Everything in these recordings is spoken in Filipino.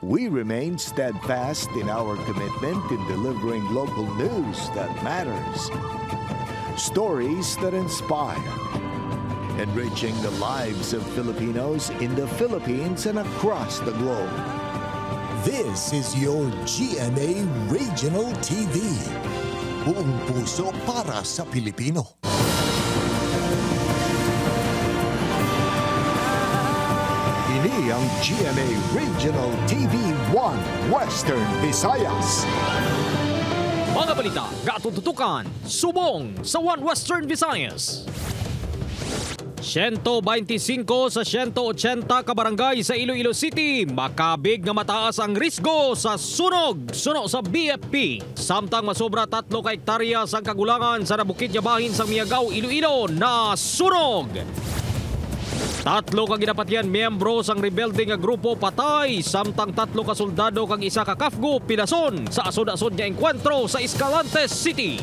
We remain steadfast in our commitment in delivering local news that matters. Stories that inspire. Enriching the lives of Filipinos in the Philippines and across the globe. This is your GMA Regional TV. Buong puso para sa Pilipino. Ini ang GMA Regional TV 1 Western Visayas. Mga balita, gatututukan, subong sa 1 Western Visayas. 125 sa 180 kabarangay sa Iloilo City, makabig nga mataas ang risgo sa sunog sa BFP. Samtang masobra 3 ka hektarya sa kagulangan sa nabukid nga bahin sa Miagaw, Iloilo na sunog. 3 ka ginapatyan miyembro sang rebelde nga grupo patay, samtang 3 ka soldado kag 1 ka kafgo pilason sa asod-asod nga engkwentro sa Escalantes City.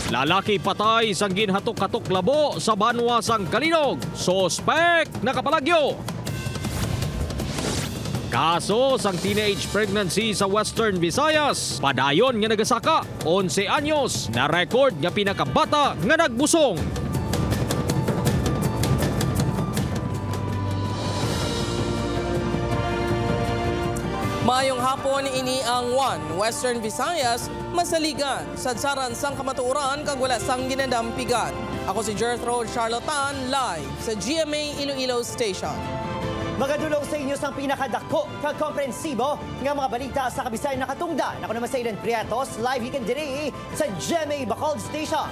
Lalaki patay sang ginhatok-hatok labo sa banwa sang Kalinog. Suspect nakapalagyo. Kaso sang teenage pregnancy sa Western Visayas, padayon nga nagasaka, 11 anyos, na record nga pinakabata nga nagbusong. Maayong hapon, ini ang 1 Western Visayas, masaligan, sadsaran sang kamatuoran kag wala sang ginadampigan. Ako si Jethro Charlatan, live sa GMA Iloilo Station. Magadulong sa inyo sang pinakadako kag komprensibo nga mga balita sa Kabisayan nakatungdan. Ako naman sa Eden Prietos, live hikan diri sa GMA Bacolod Station.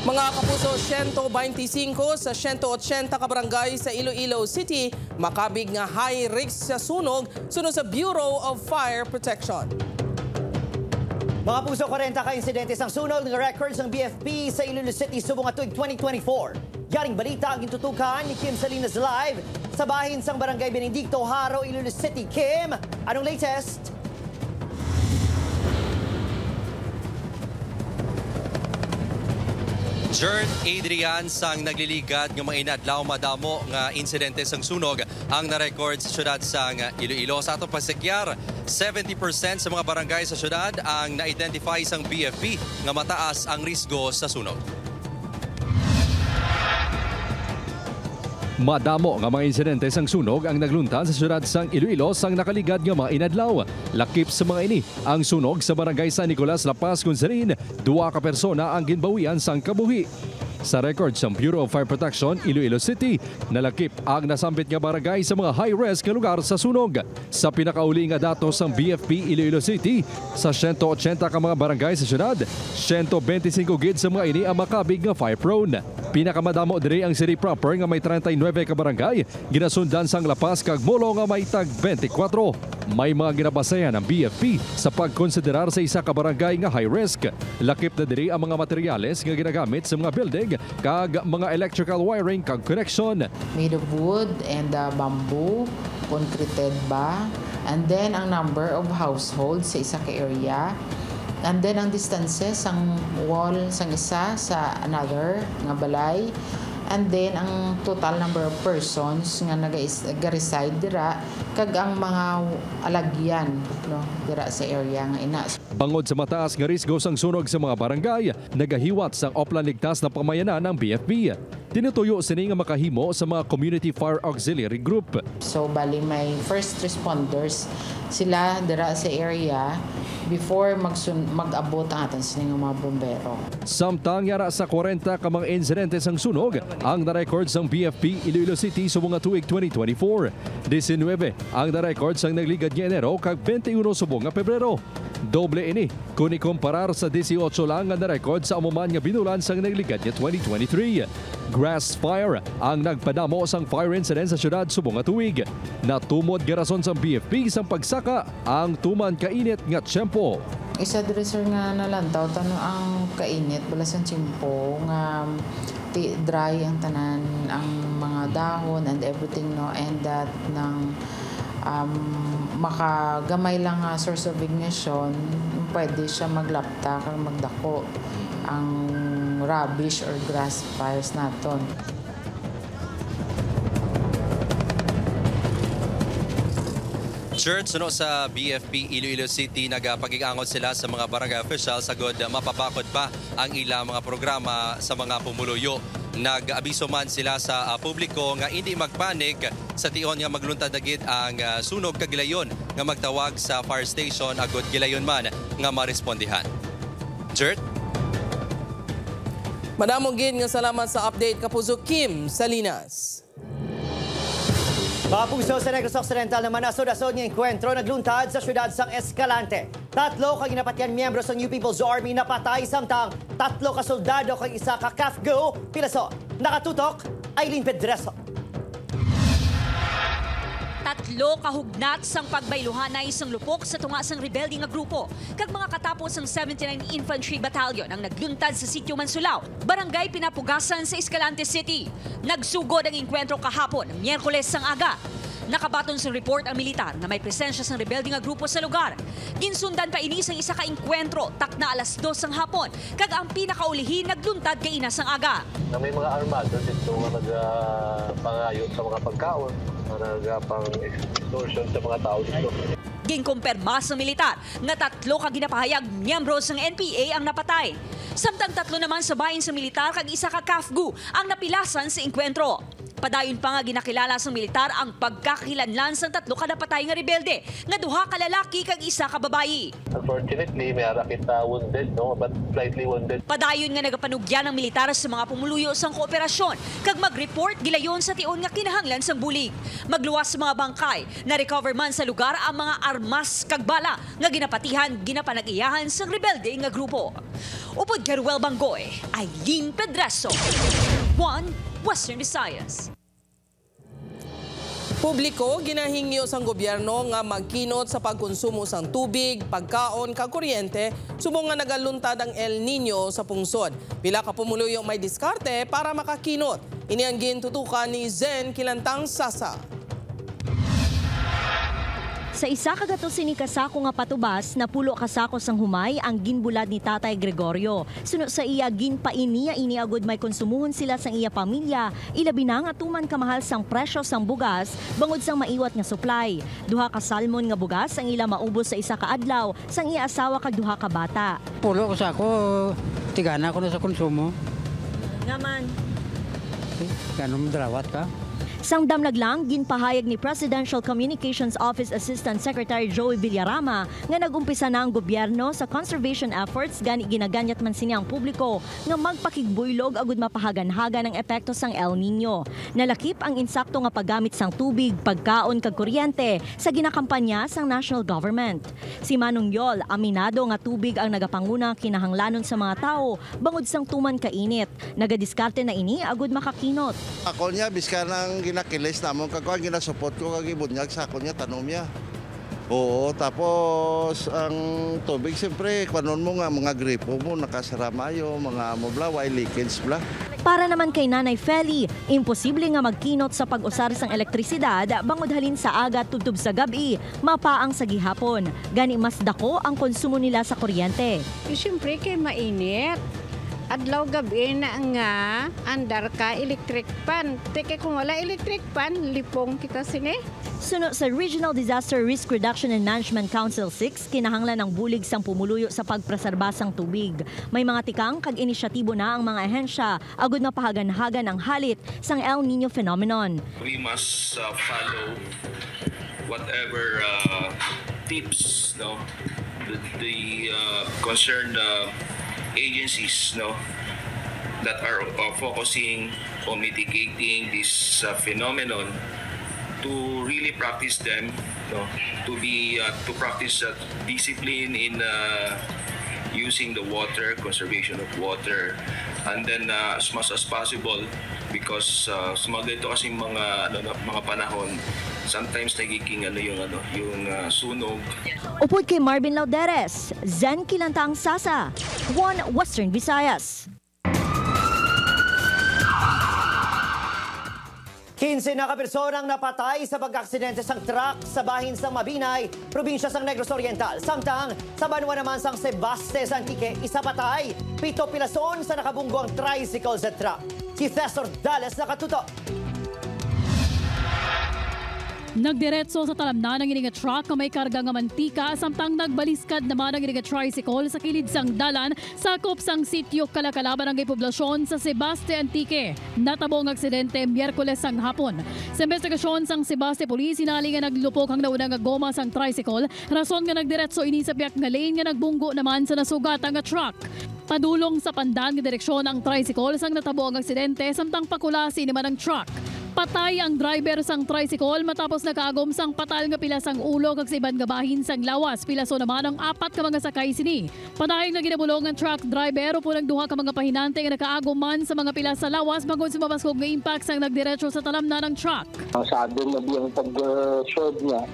Mga kapuso, 125 sa 180 kabarangay sa Iloilo City, makabig nga high risk sa sunog sunod sa Bureau of Fire Protection. Mga puso, 40 ka-insidente sang sunog ng records ng BFP sa Iloilo City subong atuig 2024. Yaring balita ang gintutukan ni Kim Salinas live sa bahin sang Barangay Benedicto, Haro, Iloilo City. Kim, anong latest? Jern Adrian sang nagliligad ng mga inadlaw madamo nga insidente sang sunog ang na-record sa syudad sang Iloilo. Sa atong pagsekyar, 70% sa mga barangay sa syudad ang na-identify sang BFP nga mataas ang risgo sa sunog. Madamo nga mga insidente sang sunog ang nagluntan sa syudad sang Iloilo sang nakaligad nga mga inadlaw. Lakip sa mga ini ang sunog sa barangay San Nicolas, La Paz, Gunsarin. 2 ka persona ang ginbawian sang kabuhi. Sa record sa Bureau of Fire Protection, Iloilo City, nalakip ang nasambit nga barangay sa mga high-risk nga lugar sa sunog. Sa pinakauli nga datos ng BFP Iloilo City, sa 180 ka mga barangay sa syudad, 125 gid sa mga ini ang makabig nga fire-prone. Pinakamadamo diri ang city proper nga may 39 ka barangay, ginasundan sang La Paz kag Molo nga may tag 24. May mga ginabasayan ng BFP sa pagkonsiderar sa 1 ka barangay nga high risk. Lakip na diri ang mga materyales nga ginagamit sa mga building kag mga electrical wiring kag connection. Made of wood and bamboo, concreted ba? And then ang number of households sa 1 ka area. And then ang distances ang wall sang isa sa another nga balay. And then ang total number of persons nga naga-reside dira kag ang mga alagyan dira sa area nga ina. Bangod sa mataas nga risgo sang sunog sa mga barangay, nagahiwat sang oplan ligtas na pamayanan ng BFP. Tinutuyo sini nga makahimo sa mga Community Fire Auxiliary Group. So bali may first responders sila dira sa area before mag-abot ang aton sining mga bombero. Samtang yara sa 40 ka mga insidente sang sunog ang na-record sang BFP Iloilo City subong tuig 2024. 19 ang na-record sang nagligad nga Enero kag 21 subong nga Pebrero. Doble ini kung ikumparar sa 18 lang nga na-record sa amuman nga binulan sang nagligad nga 2023. Grass fire ang nagpadamo sang fire incident sa syudad subong nga tuig. Natumod nga rason sang BFP sang pagsaka ang tuman kainit nga tiyempo. Isa diri sir nga nalantaw tanong ang kainit bala sa tiyempo nga dry ang tanan ang mga dahon and everything and that ng makagamay lang nga source of ignition, pwede siya maglapta kang magdako ang rubbish or grass fires naton. Church, sa BFP Iloilo City, nagpag-iangot sila sa mga barangay officials sagod mapapakod pa ang ilang mga programa sa mga pumuluyo. Nag-abiso man sila sa publiko nga hindi magpanik sa tion nga magluntad dagit ang sunog kagilayon nga magtawag sa fire station agud gilayon man nga marespondihan. Church? Madamong gid nga salamat sa update Kapuso Kim Salinas. Mga puso, sa Negros Occidental naman asod-asod ng enkwentro nagluntad sa syudad sang Escalante. 3 ka ginapatyan miyembro sa New People's Army napatay samtang 3 ka soldado kag 1 ka CAFGO pilaso. Nakatutok, Aileen Pedreso. 3 kahugnat sang pagbayluhan na isang lupok sa tunga sang rebelde nga grupo. Kag mga katapos ang 79 Infantry Battalion ang nagluntad sa sitio Mansulao, barangay Pinapugasan sa Escalante City. Nagsugod ang enkwentro kahapon, Miyerkules sang aga. Nakabaton sa report ang militar na may presensya sang rebelde nga grupo sa lugar. Ginsundan pa ini sang isa ka enkwentro takna alas 2 sang hapon. Kag ang pinakaulihin nagluntad kay ina sang aga. Na may mga armado dito nga nagpangayo sa mga pagkaon, nagpang-extortion sa mga tao dito. Ginkumpirma sa militar nga 3 ka ginapahayag miyembro sang NPA ang napatay. Samtang 3 naman sa bahin sa militar kag 1 ka CAFGO ang napilasan sa enkwentro. Padayon pa nga ginakilala sa militar ang pagkakilanlan sa 3 ka napatay nga rebelde nga 2 ka lalaki kag 1 ka babayi. Unfortunately, may ara kita wounded, but slightly wounded. Padayon nga nagapanugyan ng militar sa mga pumuluyo sang kooperasyon kag mag-report gilayon sa tion nga kinahanglan sang bulig. Magluwas sa mga bangkay, na-recover man sa lugar ang mga armas kag bala nga ginapatihan ginapanag-iyahan sang rebelde nga grupo. Upod Garuel Bangoy, Aileen Pedreso, 1 Western Visayas. Publiko ginahingyo sang gobyerno nga magkinot sa pagkonsumo sang tubig, pagkaon kag kuryente subong nga nagaluntad ang El Nino sa pungsod. Pila ka pumuluyo may diskarte para makakinot. Ini ang gintutukan ni Zen Kilantang Sasa. Sa isa kagato sini kasako nga patubas, napulo kasako sang humay ang ginbulad ni Tatay Gregorio. Suno sa iya ginpainiya iniagod may konsumuhon sila sang iya pamilya, ilabi na nga tuman kamahal sang presyo sang bugas, bangod sang maiwat nga supply. 2 ka salmon nga bugas ang ila maubos sa 1 ka adlaw, sang iya asawa kag 2 ka bata. Pulo ko sa ako, tigana ko na sa konsumo. Ngaman. Ganun dalawat ka? Sang damlag lang, ginpahayag ni Presidential Communications Office Assistant Secretary Joey Villarama nga nagumpisa na ang gobyerno sa conservation efforts gani ginaganyat man sini ang publiko nga magpakigbuylog agud mapahagan-hagan ang epekto sang El Nino. Nalakip ang insakto nga paggamit sang tubig, pagkaon kag kuryente sa ginakampanya sang national government. Si Manong Yol aminado nga tubig ang nagapanguna kinahanglanon sa mga tao bangod sang tuman kainit. Nagadiskarte na ini agud makakinot. Ako niya biska nang ginakilis namon kag ginasupot ko kag ibunyag sa ako niya tanom niya. Oo, tapos ang tubig siyempre kanon mo nga mga gripo mo nakasaramayo, mga mobla way leakage bla. Para naman kay Nanay Feli, imposible nga magkinot sa pag-usar sang elektrisidad bangod halin sa aga tudtob sa gabi, mapaang sa gihapon. Gani mas dako ang konsumo nila sa kuryente. Siyempre kay mainit. Adlaw gabi na nga andar ka electric pan. Teke kung wala electric pan, lipong kita sini. Suno sa Regional Disaster Risk Reduction and Management Council 6, kinahanglan ng bulig sang pumuluyo sa pagpreserba sang tubig. May mga tikang kag inisyatibo na ang mga ahensya agud mapahagan-hagan ang halit sang El Nino phenomenon. We must follow whatever tips the concerned agencies that are focusing on mitigating this phenomenon to really practice them, to practice discipline in using the water, conservation of water, and then as much as possible because sa mga ganito kasing mga panahon, sometimes nagiging yung sunog. Upod kay Marvin Lauderes, Zen Kilantang Sasa, 1 Western Visayas. 15 na kapersonang napatay sa pag-aksidente sang truck sa bahin sang Mabinay, probinsya sang Negros Oriental. Samtang sa banwa naman sang Sebaste sang Quique, 1 patay, 7 pilason sa nakabunggo ang tricycle sa truck. Si Cesar Dallas nakatuto. Nagdiretso sa talamnan ng ininga truck na may karga nga mantika samtang nagbaliskad naman ang ininga tricycle sa kilid sang dalan sakop sang sitio Kalakala, Barangay Poblasyon sa Sebaste Antique. Natabong aksidente Miyerkules sang hapon. Sa investigasyon sang Sebaste Police, sinali nga naglupok ang nauna nga goma sang tricycle, rason nga nagdiretso ini sa biyak nga lane nga nagbunggo naman sa nasugat ang truck. Padulong sa pandan nga direksyon ang tricycle sang natabo ang aksidente samtang pakulasi naman ang truck. Patay ang driver sang tricycle matapos nakaagom sang patal nga pila sang ulo kag sa iban nga bahin sang lawas. Pilaso naman ang 4 ka mga sakay sini. Patay nga ginabulong ang truck driver upo ng 2 ka mga pahinante nga nakaagom man sa mga pila sa lawas bangod sumabaskog nga impact sang nagdiretso sa talamnan ng truck. Sa adon na biyang pag-short niya,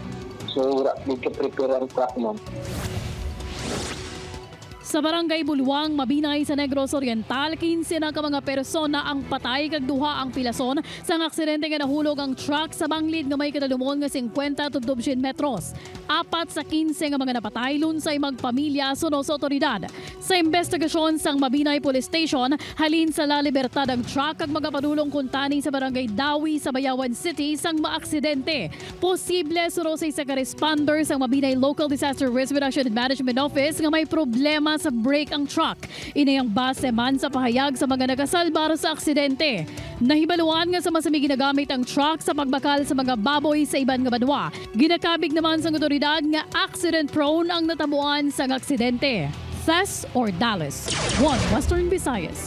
so may ka-prepare ang truck mo. Sa Barangay Bulwang, Mabinay sa Negros Oriental, 15 na ka mga persona ang patay kag 2 ang pilason sang aksidente nga nahulog ang truck sa banglid nga may kadalumon nga 50 to 20 metros. 4 sa 15 nga mga napatay lunsay magpamilya suno sa otoridad. Sa investigasyon sang Mabinay Police Station, halin sa La Libertad ang truck kag magapadulong kuntani sa Barangay Dawi sa Bayawan City sang maaksidente. Posible suno sa isa ka responder sang Mabinay Local Disaster Risk Reduction and Management Office nga may problema sa brake ang truck. Inayang base man sa pahayag sa mga nagasalbar sa aksidente. Nahibaluan nga sa masami ginagamit ang truck sa pagbakal sa mga baboy sa iban nga banwa. Ginakabig naman sa otoridad nga accident prone ang natabuan sa aksidente. Thess or Dallas, 1 Western Visayas.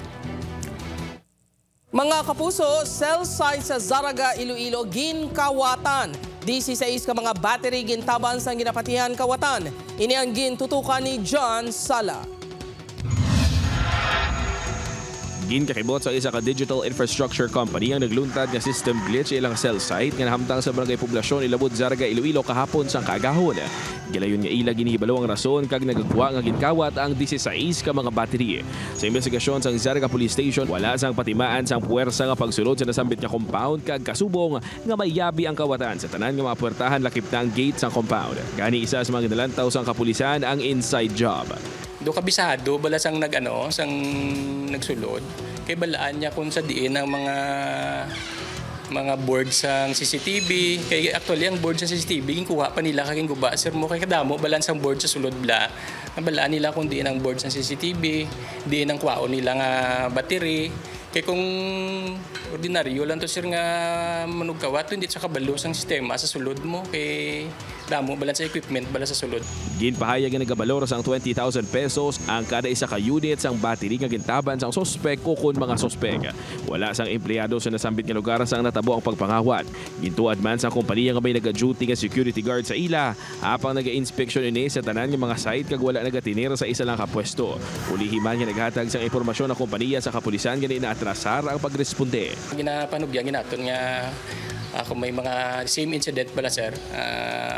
Mga kapuso, cell site sa Zaraga, Iloilo, ginkawatan. 16 ka mga battery gintaban sa ginapatihan kawatan. Ini ang gintutukan ni John Sala. Ginkakibot sa isa ka digital infrastructure company ang nagluntad nga system glitch ilang cell site nga nahamtang sa Barangay Poblasyon, Ilabud, Zaraga, Iloilo kahapon sang kaagahon. Gilayon nga ila ginihibalo ang rason kag nagagwa nga ginkawat ang 16 ka mga battery. Sa investigasyon sang Zaraga Police Station, wala sang patimaan sang puwersa nga pagsulod sa nasambit nga compound kag kasubong nga may yabi ang kawatan sa tanan nga mga puwertahan lakip na ang gate sang compound. Gani isa sa mga ginalantaw sang kapulisan ang inside job. Do kabisado bala sang sang nagsulod kay balaan niya kung sa diin ang mga board sang CCTV kay actually ang board sa CCTV kuha pa nila kaging guba sir mo kay kadamo balan sang board sa sulod bla balaan nila kung diin ang board sa CCTV diin ang kuhaon nila nga battery kay kung ordinaryo lang to sir nga manugkawat hindi sa kabalo sang sistema sa sulod mo kay damo balan sa equipment bala sa sulod. Ginpahayag nga nagabalor sang 20,000 pesos ang kada isa ka unit sang battery nga gintaban sang sospek o kun mga sospek. Wala sang empleyado sa nasambit nga lugar sang natabo ang pagpangawat. Gintuad man sang kompanya nga may naga-duty nga security guard sa ila apang naga-inspection ini sa tanan nga mga site kag wala nagatinira sa isa lang ka pwesto. Ulihiman nga naghatag sang impormasyon ng kompanya sa kapulisan nga inaatrasar ang pagresponde. Ginapanugyan ginaton nga kung may mga same incident pala sir,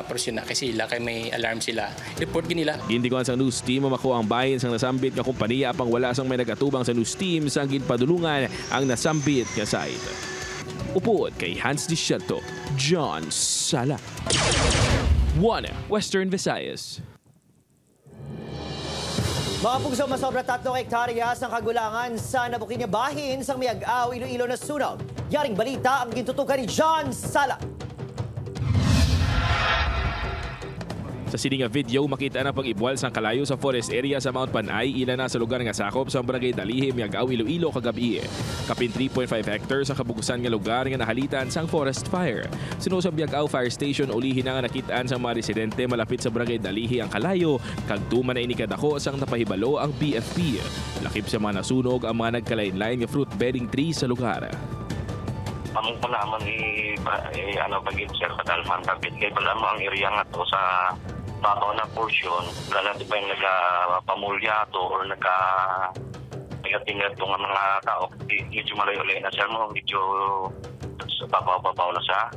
prosyon na kasi sila kay may alarm sila. Report ginila. Gindikuan sa news team makuha ang bahin sang nasambit nga kompanya apang wala sang may nagatubang sa news team sang ginpadulungan ang nasambit nga site. Upod kay Hans Disherto, John Sala. 1 Western Visayas. Mga pugso, masobra 3 hektaryas ng kagulangan sa nabukin niya bahin sang Miag-aw, Iloilo na sunog. Yaring balita ang gintutukan ni John Sala. Sa sininga video, makita na pag-ibwal sang kalayo sa forest area sa Mount Panay, ila na sa lugar nga sakop sa Barangay Dalihi, Miag-aw, Iloilo kagabi. Kapin 3.5 hectares ang kabugusan nga lugar nga nahalitan sang forest fire. Suno sa Miag-aw Fire Station, ulihin na nga nakitaan sa mga residente malapit sa Barangay Dalihi ang kalayo, kag tuman na inikadako sang napahibalo ang BFP. Lakip sa mga nasunog ang mga nagkalain-lain nga fruit bearing trees sa lugar. Among po naman pag-observe sa Dalman kapit kay pala mo ang area nga to sa babaw na portion, wala natin pa yung nagpamulya to or nagkatingad to nga mga tao. Medyo malayo-layo na siya mo, medyo babaw-babaw na siya.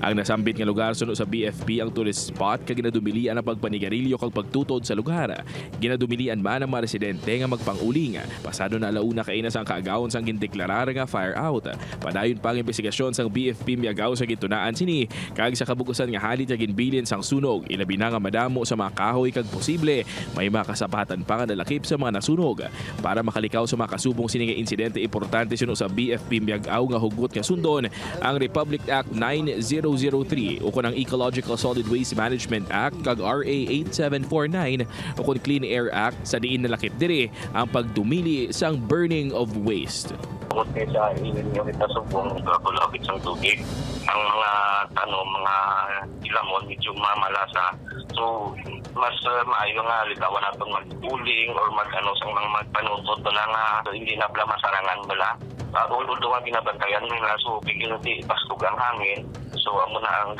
Ang nasambit nga lugar suno sa BFP ang tourist spot kag ginadumilian ang pagpanigarilyo kag pagtutod sa lugar. Ginadumilian man ang mga residente nga magpanguling. Pasado na alauna kaina sang kaagawon sang gindeklarar nga fire out. Padayon pang investigasyon sang BFP Miag-aw sa gitunaan sini kag sa kabukusan nga halit sa ginbilin sang sunog. Ilabi na nga madamo sa mga kahoy kag posible may makasapatan pa nga nalakip sa mga nasunog. Para makalikaw sa mga kasubong sini nga insidente importante suno sa BFP Miag-aw nga hugot nga sundon ang Republic Act 90 1003 ukon ang Ecological Solid Waste Management Act kag RA 8749 ukon Clean Air Act sa diin nalakip diri ang pagdumili sang burning of waste. Bukod kayo sa inyong itasubong kulabit ng tubig, ang mga mga ilamon medyo mamalasa. So, mas maayo nga likawan natong mag-pooling or sa mga magpanutot na nga hindi na pala masarangan bala. Although nga binabantayan nila, so bigyan natin ipastog ang hangin. So, amo na ang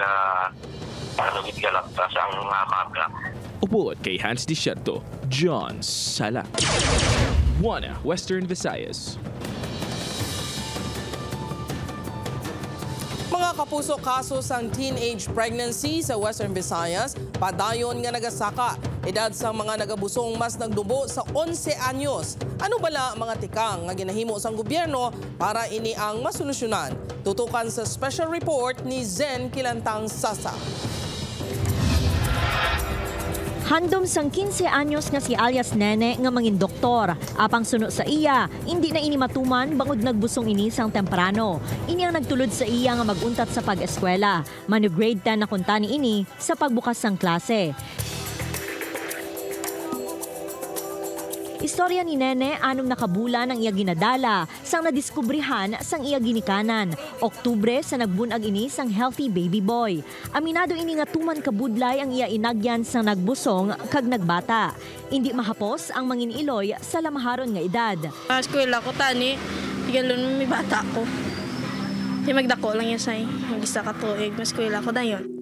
galakta sa ang mga mabla. Upod kay Hans Desierto, John Sala. 1 Western Visayas. Mga kapuso, kaso sang teenage pregnancy sa Western Visayas, padayon nga nagasaka. Edad sa mga nagabusong mas nagdubo sa 11 anyos. Ano bala mga tikang nga ginahimo sang gobyerno para ini ang masolusyonan? Tutukan sa special report ni Zen Kilantang Sasa. Handom sang 15 anyos nga si alias Nene nga mangin doktor. Apang suno sa iya, hindi na ini matuman bangod nagbusong ini sang temprano. Ini ang nagtulod sa iya nga maguntat sa pag-eskwela. Manu grade 10 na kuntani ini sa pagbukas sang klase. Istorya ni Nene, 6 na kabulan ang iya ginadala, sang nadiskubrihan sang iya ginikanan. Oktubre sa nagbunag ini sang healthy baby boy. Aminado ini nga tuman kabudlay ang iya inagyan sang nagbusong kag nagbata. Hindi mahapos ang mangin iloy sa lamaharon nga edad. Eskwela ko tani, tigalon may bata ko. Di magdako lang yan say, mag-isa ka tuig, eskwela ko dayon.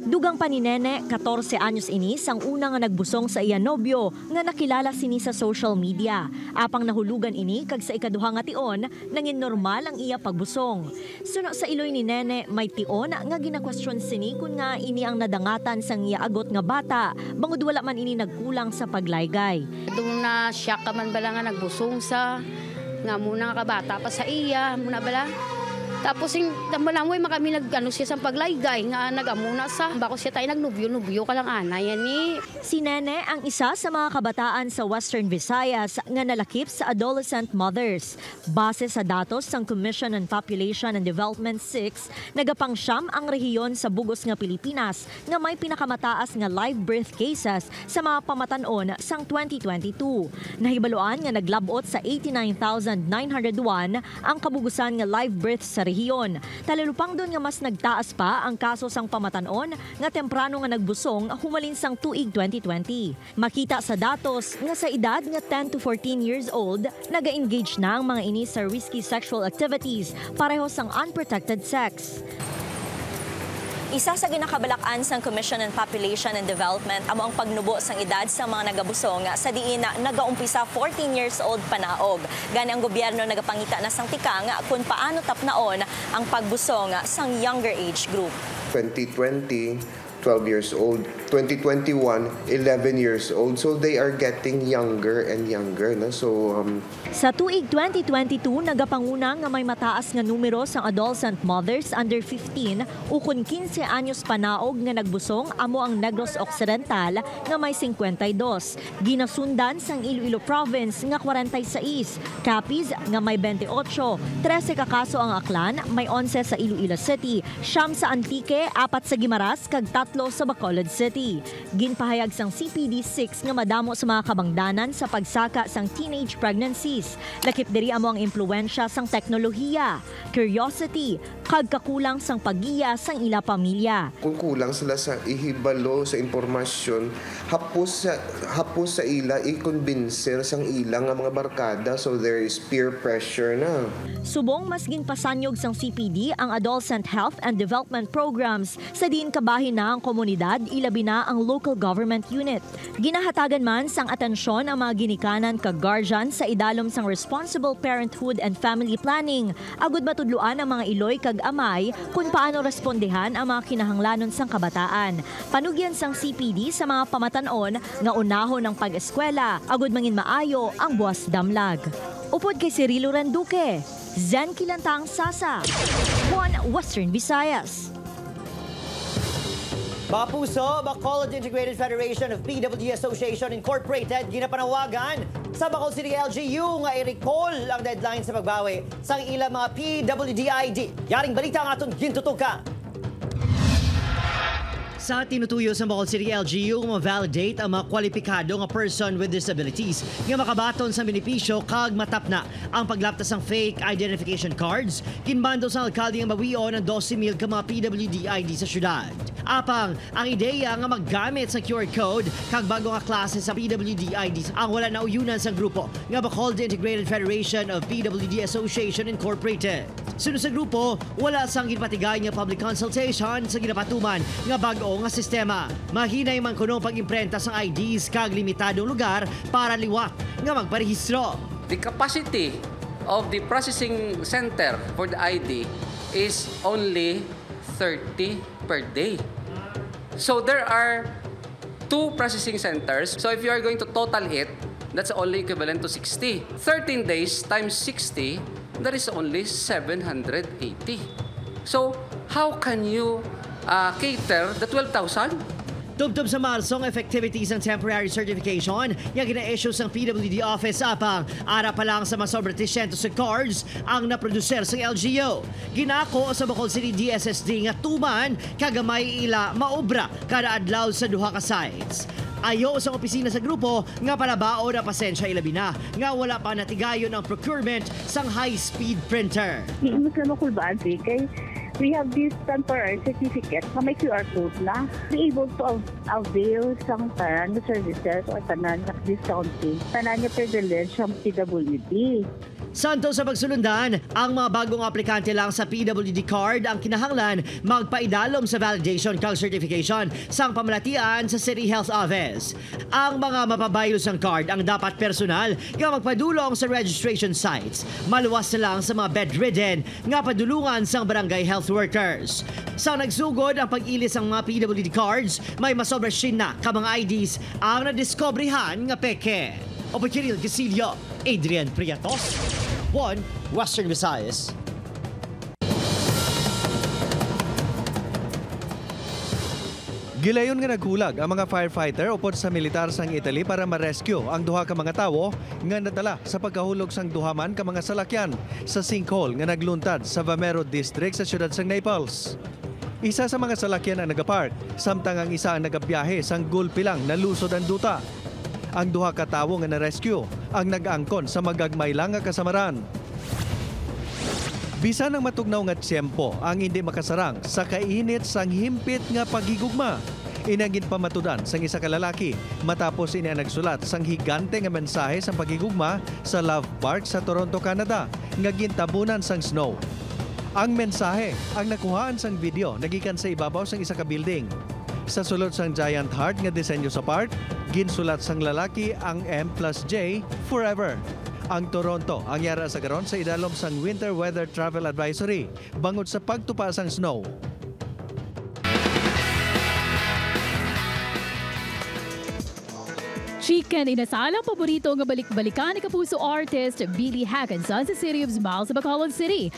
Dugang pa ni Nene, 14 anyos ini sang una nga nagbusong sa iya nobyo nga nakilala sini sa social media. Apang nahulugan ini kag sa ikaduha nga tion, nangin normal ang iya pagbusong. Suno sa iloy ni Nene, may tion nga ginakwestiyon sini kun nga ini ang nadangatan sang iya agot nga bata, bangod wala man ini nagkulang sa paglaygay. Doon na siya ka man bala nga nagbusong sa nga muna ka bata pa sa iya, muna bala. Tapos yung malamoy makami siya sa paglaygay nga nagamuna sa bako siya tayo nagnubyo-nubyo ka lang anay ni. Si Nene ang isa sa mga kabataan sa Western Visayas nga nalakip sa adolescent mothers. Base sa datos ng Commission on Population and Development 6, nagapangsyam ang rehiyon sa bugos nga Pilipinas nga may pinakamataas nga live birth cases sa mga pamatanon sang 2022. Nahibaluan nga naglabot sa 89,901 ang kabugusan nga live birth sa rehiyon. Talalupang doon nga mas nagtaas pa ang kaso sang pamatanon nga temprano nga nagbusong humalin sang tuig 2020. Makita sa datos nga sa edad nga 10 to 14 years old, naga-engage na ang mga ini sa risky sexual activities pareho sang unprotected sex. Isa sa ginakabalak-an sang Commission on Population and Development amo ang pagnubo sang edad sa mga nagabusong sa diin na nagaumpisa 14 years old panaog. Gani ang gobyerno nagapangita na sang tikang kung paano tapnaon ang pagbusong sang younger age group. 2020, 12 years old. 2021, 11 years old. So they are getting younger and younger. No? So, Sa tuig 2022, nagapanguna nga may mataas nga numero sang adolescent mothers under 15 ukon 15 anyos panaog nga nagbusong amo ang Negros Occidental nga may 52. Ginasundan sang Iloilo Province nga 46, Capiz nga may 28, 13 ka kaso ang Aklan, may 11 sa Iloilo City, 9 sa Antique, 4 sa Guimaras kag 3 sa Bacolod City. Ginpahayag sang CPD-6 nga madamo sa mga kabangdanan sa pagsaka sang teenage pregnancies. Lakip diri amo ang impluwensya sang teknolohiya, curiosity, kag kakulang sang paggiya sang ila pamilya. Kung kulang sila sa ihibalo sa impormasyon, hapos sa ila i-convincer sang ilang nga mga barkada, so there is peer pressure na. Subong mas ginpasanyog sang CPD ang adolescent health and development programs sa diin kabahin na ang komunidad, ilabi na ang local government unit. Ginahatagan man sang atensyon ang mga ginikanan kag guardian sa idalom sang responsible parenthood and family planning. Agud matudluan ang mga iloy kag amay kung paano respondehan ang mga kinahanglanon sang kabataan. Panugyan sang CPD sa mga pamatanon nga unahon ng pag-eskwela, agud mangin maayo ang buwas damlag. Upod kay Cirilo Randuque, Zen Kilantang Sasa, 1 Western Visayas. Mga puso, Bacolod Integrated Federation of PWD Association Incorporated ginapanawagan sa Bacol City LGU nga i-recall ang deadline sa pagbawi sa ilang mga PWD ID. Yaring balita ang atong gintutukan. Sa tinutuyo sa Bohol City LGU, ma-validate ang mga kwalipikado nga person with disabilities nga makabaton sa benepisyo kag matapna ang paglaptas ng fake identification cards. Kinbando sa alkalde nga mawion ng 12,000 ka mga PWD ID sa syudad. Apang, ang ideya nga maggamit sa QR code kag bago nga klase sa PWD IDs ang wala na uyunan sa grupo nga Bohol Integrated Federation of PWD Association Incorporated. Sunod sa grupo, wala sang ginpatigay nga public consultation sa ginapatuman nga bago nga sistema. Mahinay man kuno pag-imprenta sa IDs kag limitadong lugar para liwat nga magparehistro. The capacity of the processing center for the ID is only 30 per day. So there are 2 processing centers. So if you are going to total it, that's only equivalent to 60. 13 days times 60, that is only 780. So how can you cater the 12,000? Tubtob sa Marsong effectivities ng temporary certification yung gina-issue sa PWD office apang ara pa lang sa masobra 300 sa cards ang naproducer sa LGU. Ginako sa Bohol City DSSD nga tuman kagamay ila maobra kada adlaw sa duha ka sites. Ayo sa opisina sa grupo nga palabao na pasensya ilabi na nga wala pa natigayon ang procurement sang high-speed printer. Mas na makulbaan kay we have this temporary certificate na may QR code na. Be able to avail sa tanan na services o tanan na discounting, tanan na privilege ang PWD. Santo sa pagsulundan, ang mga bagong aplikante lang sa PWD card ang kinahanglan magpaidalom sa validation kag certification sang pamalatian sa City Health Office. Ang mga mapabaylos ng card ang dapat personal nga magpadulong sa registration sites. Maluwas na lang sa mga bedridden nga padulungan sang barangay health workers. Sa nagsugod ang pag-ilis ang mga PWD cards, may masobra na ka mga IDs ang nadiskobrehan nga peke. Opo Kiril Gasilio, Adrian Priatos, 1 Western Visayas. Gilayon nga naghulag ang mga firefighter upod sa militar sang Italy para ma-rescue ang duha ka mga tawo nga nadala sa pagkahulog sang duhaman ka mga salakyan sa sinkhole nga nagluntad sa Vamero District sa siyudad sang Naples. Isa sa mga salakyan ang nagapark, samtang ang isa ang nagabiyahe sang gulpi lang na lusod ang duta. Ang duha ka tawo nga na-rescue ang nag-angkon sa magagmay lang nga kasamaran. Bisan ang matugnaw nga tiyempo ang hindi makasarang sa kainit sang himpit nga pagigugma. Inangin pamatudan sang isa ka lalaki matapos ini nagsulat sang higante nga mensahe sa pagigugma sa Love Park sa Toronto, Canada nga gintabunan sang snow. Ang mensahe ang nakuhaan sang video nagikan sa ibabaw sang isa ka building. Sa sulod sang giant heart nga disenyo sa park, ginsulat sang lalaki ang M+J forever. Ang Toronto ang yara sa karon sa idalom sang winter weather travel advisory bangod sa pagtupa sang snow. Chicken inasalang paborito nga balik-balikan ni kapuso artist Billy Hackinson sa City of Smiles sa Bacolod City.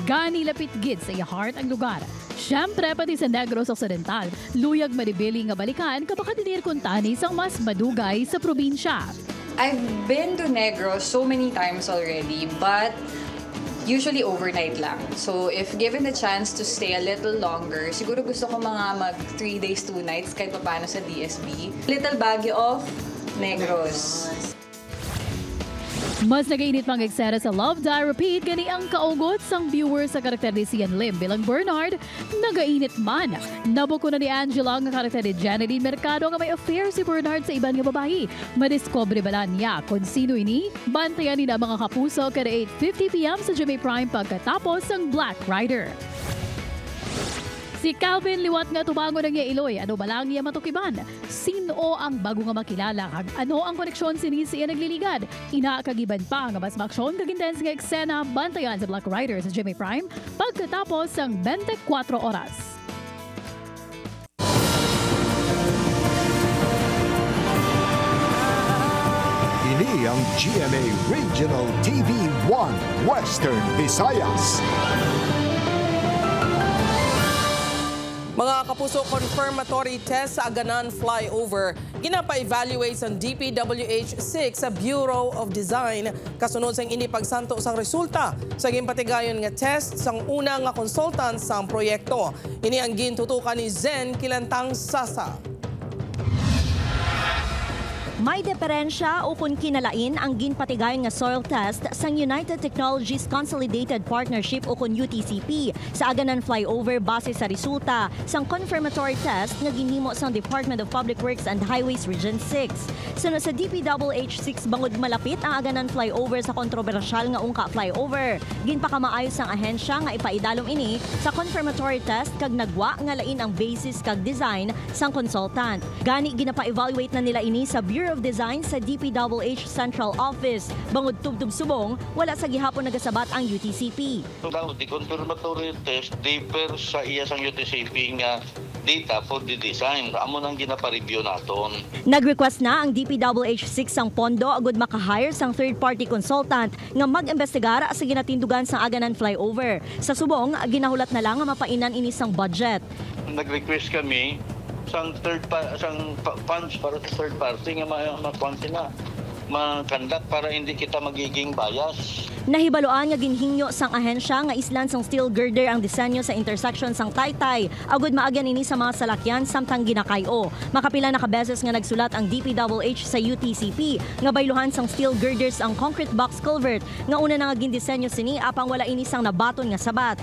Gani lapit gid sa heart ang lugar. Siyempre pati sa Negros Occidental, luyag maribili nga balikan kapag katinir kuntani sang mas madugay sa probinsya. I've been to Negros so many times already, but usually overnight lang. So if given the chance to stay a little longer, siguro gusto ko mga mag 3 days, 2 nights kahit paano sa DSB. Little Baguio of Negros. Mas nagainit pang eksena sa Love Die Repeat gani ang kaugot sang viewer sa karakter ni Sian Lim bilang Bernard. Nagainit man. Nabuko na ni Angela ang karakter ni Janeline Mercado nga may affair si Bernard sa iban nga babae. Madiscobre bala niya kung sino ini? Bantayan ni na mga kapuso kada 8:50 p.m. sa GMA Prime pagkatapos ang Black Rider. Si Calvin liwat nga tubango ng Iloy, ano balang niya matukiban? Sino ang bago nga makilala kag ano ang koneksyon sini siya nagliligad? Inakagiban pa nga mas maksyon kag intense nga eksena bantayan sa Black Rider sa GMA Prime pagkatapos ang 24 oras. Ini ang GMA Regional TV 1 Western Visayas. Mga puso confirmatory test sa Aganan flyover ginapa-evaluate sa DPWH-6 sa Bureau of Design kasunod sang inipagsanto sang resulta sa gimpatigayon nga test sang una nga consultant sang proyekto. Ini ang gintutukan ni Zen Kilantang Sasa. May diferensya o kung kinalain ang ginpatigayon nga soil test sang United Technologies Consolidated Partnership o kung UTCP sa Aganan flyover base sa resulta sang confirmatory test nga ginhimo sang Department of Public Works and Highways Region 6. Sunod sa DPWH-6 bangod malapit ang Aganan flyover sa kontrobersyal nga ungka flyover. Ginpakamaayos ang ahensya nga ipaidalom ini sa confirmatory test kag nagwa nga lain ang basis kag design sang consultant. Gani ginapa-evaluate na nila ini sa Bureau of Design sa DPWH Central Office. Bangod tubtub subong, wala sa gihapon nagasabat ang UTCP. The confirmatory test differ sa iya sang UTCP nga data for the design. Amo nang ginapa-review naton. Nag-request na ang DPWH-6 ang pondo agud maka-hire sang third-party consultant nga mag-imbestigar sa ginatindugan sang Aganan flyover. Sa subong, ginahulat na lang nga mapainan ini sang budget. Nag-request kami sang funds para sa third party nga makuha sila makandak para hindi kita magiging bias. Nahibaloan nga ginhingyo sang ahensya nga islan sang steel girder ang disenyo sa intersection sang Taytay agud maagyan ini sa mga salakyan samtang ginakayo. Makapila na kabeses nga nagsulat ang DPWH sa UTCP nga bayluhan sang steel girders ang concrete box culvert nga una na nga gindisenyo sini apang wala ini sang nabaton nga sabat.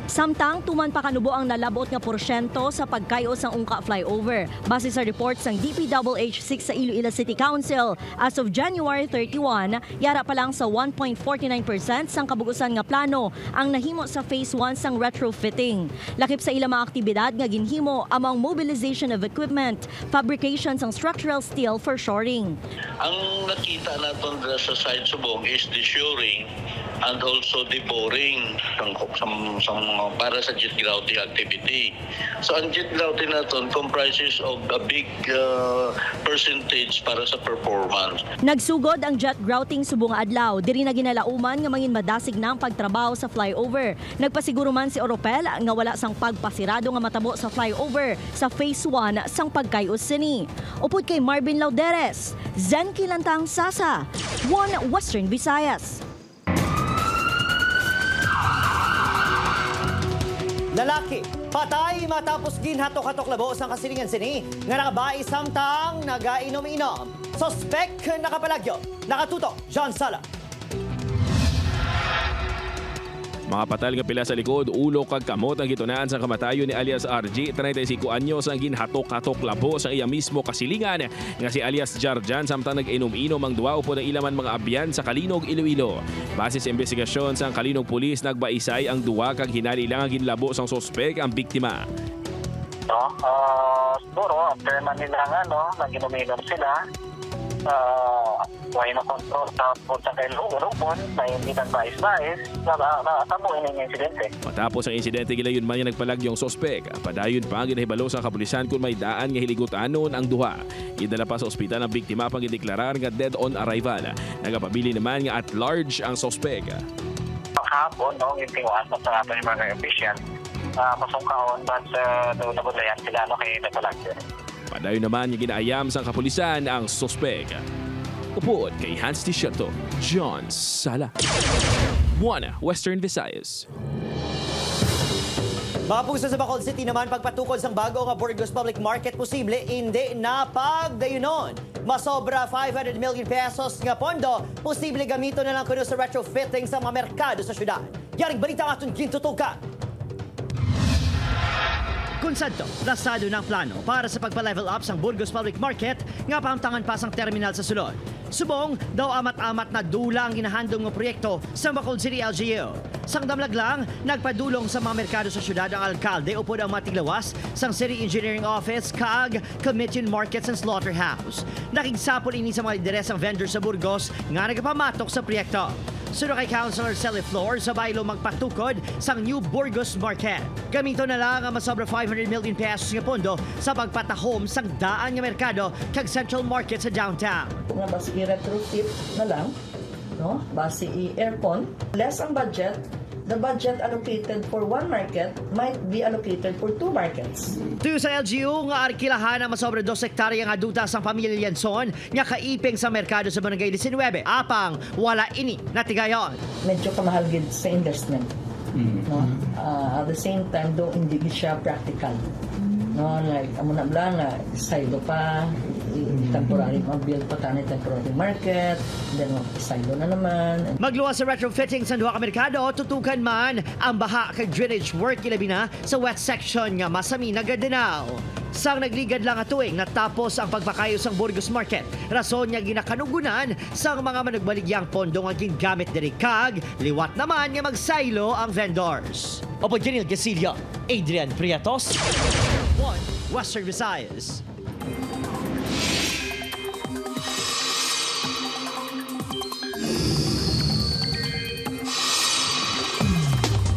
Samtang tuman pa kanubo ang nalabot nga porsyento sa pagkayo sang ungka flyover. Base sa reports ng DPWH-6 sa Iloilo City Council, as of January 31, yara pa lang sa 1.49% sang kabugusan nga plano ang nahimo sa Phase 1 sang retrofitting. Lakip sa ilang mga aktibidad nga ginhimo among mobilization of equipment, fabrication sang structural steel for shoring. Ang nakita natin sa side subong is the shoring and also the boring para sa jet grouting activity. So ang jet grouting natin comprises of a big percentage para sa performance. Nagsugod ang jet grouting subong adlaw, diri na ginalauman nga mangin madasig na ang pagtrabaho sa flyover. Nagpasiguro man si Oropel nga wala sang pagpasirado nga matabo sa flyover sa Phase 1 sang pagkayos sini. Upod kay Marvin Lauderes, Zen Kilantang Sasa, 1 Western Visayas. Lalaki, patay matapos ginhatok-hatok labo sang kasilingan sini nga nakabai samtang nagainom-inom. Suspek nakapalagyo, nakatutok, John Sala. Mga patal nga pila sa likod, ulo kag kamot ang gitunaan sa kamatayon ni alias RG, 35 anyos ang ginhatok-hatok labo sa iya mismo kasilingan nga si alias Jarjan samtang nag-inom-inom ang duwa upod ang ilaman mga abyan sa Kalinog, Iloilo. Base sa investigasyon sa Kalinog Police, nagbaisay ang duwa kag hinali lang ang ginlabo sang sospek ang biktima. Siguro, after man nila nag-inom-inom sila, why makontrol sa kailupon na hindi nang bais-bais natabuhin ang insidente. Matapos ang insidente, gilayon man yung nagpalagyong sospek. Padayon pa ang ginahibalo sa kapulisan kung may daan nga hiligutan ang duha. Idala pa sa ospital ang biktima pang gideklarar nga dead on arrival. Nagapabili naman nga at large ang sospek. Paghapon, yung tinguan pa sa ato yung mga official, masungkaon ba sa nabulayan sila kay nagpalagyo. Padayon naman yung ginaayam sa kapulisan ang sospek. Upod kay Hans Tishato, John Sala, 1 Western Visayas. Mga puso sa Bacolod City naman, pagpatukod sang bago nga Burgos Public Market, posible hindi napagdayunon. Masobra 500 million pesos nga pondo, posible gamito na lang kuno sa retrofitting sa mga merkado sa syudad. Yaring balita ang atong gintutukan. Kung sadto, lasado ng plano para sa pagpa-level up sang Burgos Public Market nga pahamtangan pa sang terminal sa sulod. Subong, daw amat-amat na dula ang ginahandong ng proyekto sa Bacolod City LGU. Sang damlag lang, nagpadulong sa mga merkado sa syudad ang alkalde upod ang matiglawas sang City Engineering Office kag Committee on Markets and Slaughterhouse. Nakigsapol ini sa mga lideres ang vendors sa Burgos nga nagpamatok sa proyekto. Sunod kay Councilor Sally Flor sa baylo magpatukod sang New Burgos Market. Gamito na lang ang masobra 500 million pesos nga pondo sa pagpatahom sang daan nga merkado kag Central Market sa downtown. Nga basi i-retrofit na lang, no? Basi i-aircon, less ang budget, the budget allocated for one market might be allocated for two markets. Tuyo sa LGU nga arkilahan ang masobre 2 hektarya nga duta sang pamilya Lianson nga kaiping sa merkado sa Barangay 19 apang wala ini natigayon. Medyo kamahal gid sa investment. No? At the same time, do hindi siya practical. No, like amo na blana, silo pa, temporary mag-build pa tani temporary market, then silo na naman. Magluwas sa retrofitting sa duha ka merkado, tutukan man ang baha kag drainage work ilabi na sa wet section nga Masami na Gadanao. Sang nagligad lang atuing natapos ang pagpakayo sang Burgos Market. Rason nga ginakanugunan sang mga managbaligyang pondo nga gingamit diri kag liwat naman nga magsaylo ang vendors. Opo Janil Gasilio, Adrian Prietos, Western Visayas.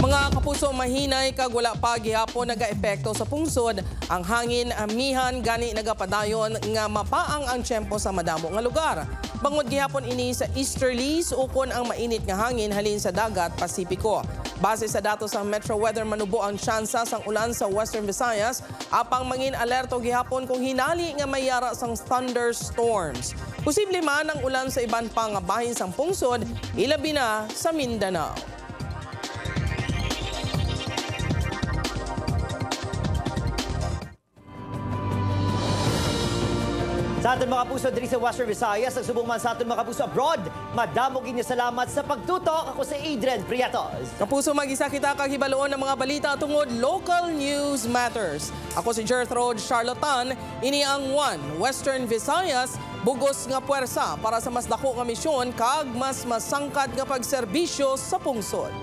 Mga kapuso, mahinay kag wala pa gihapon nagaepekto sa pungsod ang hangin amihan gani nagapadayon nga mapaang ang tiyempo sa madamo nga lugar. Bangod gihapon ini sa easterlies ukon ang mainit nga hangin halin sa dagat Pasipiko. Base sa datos sa Metro Weather, manubo ang tsansa sang ulan sa Western Visayas apang mangin alerto gihapon kung hinali nga mayara sang thunderstorms. Posible man ang ulan sa iban pang bahin sang pungsod, ilabi na sa Mindanao. Sa aton mga puso diri sa Western Visayas, nagsubong man sa aton mga puso abroad, madamo gini salamat sa pagtutok. Ako si Adrian Prietos. Kapuso, mag-isa kita kahibaloon ng mga balita tungod Local News Matters. Ako si Gertrude Charlatan, ini ang One Western Visayas, bugos nga puwersa para sa mas dako nga misyon kag mas masangkad nga pagserbisyo sa pungsod.